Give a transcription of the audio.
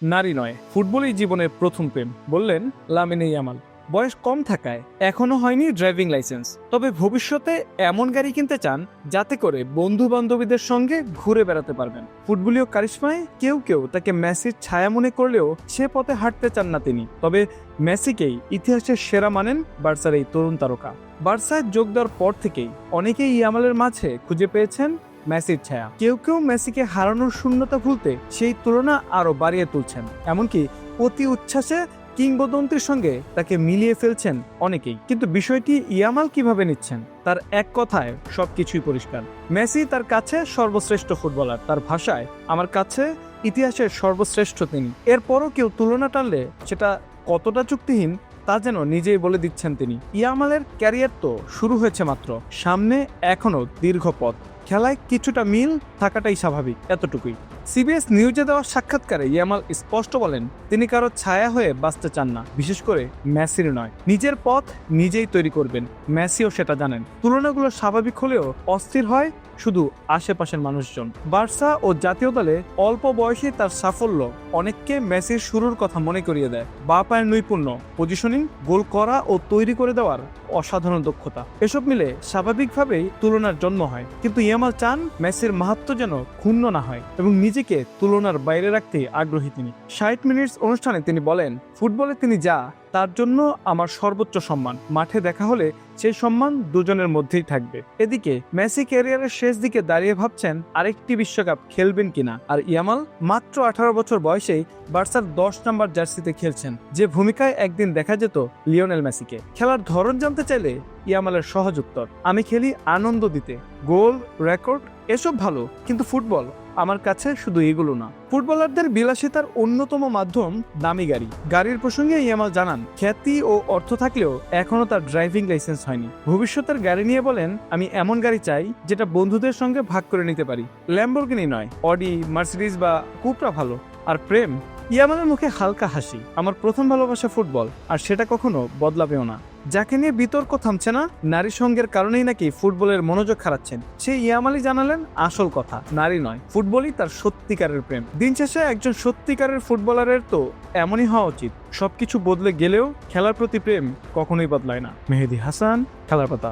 নারী নয়, ফুটবলই জীবনের প্রথম প্রেম, বললেন লামিনে ইয়ামাল। বয়স কম থাকায় এখনো হয়নি ড্রাইভিং লাইসেন্স, তবে ভবিষ্যতে এমন গাড়ি কিনতে চান যাতে করে বন্ধু বান্ধবীদের সঙ্গে ঘুরে বেড়াতে পারবেন। ফুটবলীয় কারিশমায় কেউ কেউ তাকে মেসির ছায়া মনে করলেও সে পথে হাঁটতে চান না তিনি। তবে মেসিকেই ইতিহাসের সেরা মানেন বার্সার এই তরুণ তারকা। বার্সায় যোগ দেওয়ার পর থেকেই অনেকেই ইয়ামালের মাঝে খুঁজে পেয়েছেন মেসির ছায়া। কেউ কেউ মেসিকে হারানোর শূন্যতা ভুলতে সেই তুলনা আরো বাড়িয়ে তুলছেন, এমনকি অতি উচ্ছ্বাসে কিংবদন্তির সঙ্গে তাকে মিলিয়ে ফেলছেন অনেকেই। কিন্তু বিষয়টি ইয়ামাল কিভাবে নিচ্ছেন, তার এক কথায় সবকিছুই পরিষ্কার। মেসি তার কাছে সর্বশ্রেষ্ঠ ফুটবলার, তার ভাষায় আমার কাছে ইতিহাসের সর্বশ্রেষ্ঠ তিনি। এরপরও কেউ তুলনা টানলে সেটা কতটা যুক্তিহীন তা যেন নিজেই বলে দিচ্ছেন তিনি। ইয়ামালের ক্যারিয়ার তো শুরু হয়েছে মাত্র, সামনে এখনো দীর্ঘ পথ। খেলায় কিছুটা মিল থাকাটাই স্বাভাবিক, এতটুকুই। সিবিএস নিউজে দেওয়া সাক্ষাৎকারে ইয়ামাল স্পষ্ট বলেন তিনি কারো ছায়া হয়ে বাঁচতে চান না, বিশেষ করে মেসির নয়। নিজের পথ নিজেই তৈরি করবেন, মেসিও সেটা জানেন। তুলনাগুলো স্বাভাবিক হলেও অস্থির হয় শুধু আশেপাশের মানুষজন। বার্সা ও জাতীয় দলে অল্প বয়সে তার সাফল্য অনেককে মেসির শুরুর কথা মনে করিয়ে দেয়। বা পায়ের নৈপুণ্য, পজিশনিং, গোল করা ও তৈরি করে দেওয়ার অসাধারণ দক্ষতা, এসব মিলে স্বাভাবিকভাবেই তুলনার জন্ম হয়। কিন্তু ইয়ামাল চান মেসির মাহাত্ম্য যেন ক্ষুণ্ণ না হয় এবং নিজেকে তুলনার বাইরে রাখতে আগ্রহী তিনি। 60 মিনিটস অনুষ্ঠানে তিনি বলেন, ফুটবলে তিনি যা, তার জন্য আমার সর্বোচ্চ সম্মান। মাঠে দেখা হলে সেই সম্মান দুজনের মধ্যেই থাকবে। এদিকে মেসি ক্যারিয়ারের শেষ দিকে দাঁড়িয়ে ভাবছেন আরেকটি বিশ্বকাপ খেলবেন কিনা, আর ইয়ামাল মাত্র 18 বছর বয়সেই বার্সার 10 নম্বর জার্সিতে খেলছেন, যে ভূমিকায় একদিন দেখা যেত লিওনেল মেসিকে। খেলার ধরন জানতে চাইলে ইয়ামালের সহজ উত্তর, আমি খেলি আনন্দ দিতে। গোল, রেকর্ড এসব ভালো, কিন্তু ফুটবল আমার কাছে শুধু এগুলো না। ফুটবলারদের বিলাসিতার অন্যতম মাধ্যম দামি গাড়ি। গাড়ির প্রসঙ্গে ইয়ামাল জানান, খ্যাতি ও অর্থ থাকলেও এখনো তার ড্রাইভিং লাইসেন্স হয়নি। ভবিষ্যতের গাড়ি নিয়ে বলেন, আমি এমন গাড়ি চাই যেটা বন্ধুদের সঙ্গে ভাগ করে নিতে পারি। ল্যাম্বরগিনি নয়, অডি, মার্সিডিজ বা কুপরা ভালো। আর প্রেম, ইয়ামালের মুখে হালকা হাসি। আমার প্রথম ভালোবাসা ফুটবল, আর সেটা কখনো বদলাবেও না। যাকে নিয়ে বিতর্ক থামছে না, নারী সঙ্গের কারণেই নাকি ফুটবলের মনোযোগ হারাচ্ছেন, সেই ইয়ামালই জানালেন আসল কথা, নারী নয়, ফুটবলই তার সত্যিকারের প্রেম। দিন শেষে একজন সত্যিকারের ফুটবলারের তো এমনই হওয়া উচিত। সবকিছু বদলে গেলেও খেলার প্রতি প্রেম কখনোই বদলায় না। মেহেদী হাসান, খেলার পাতা।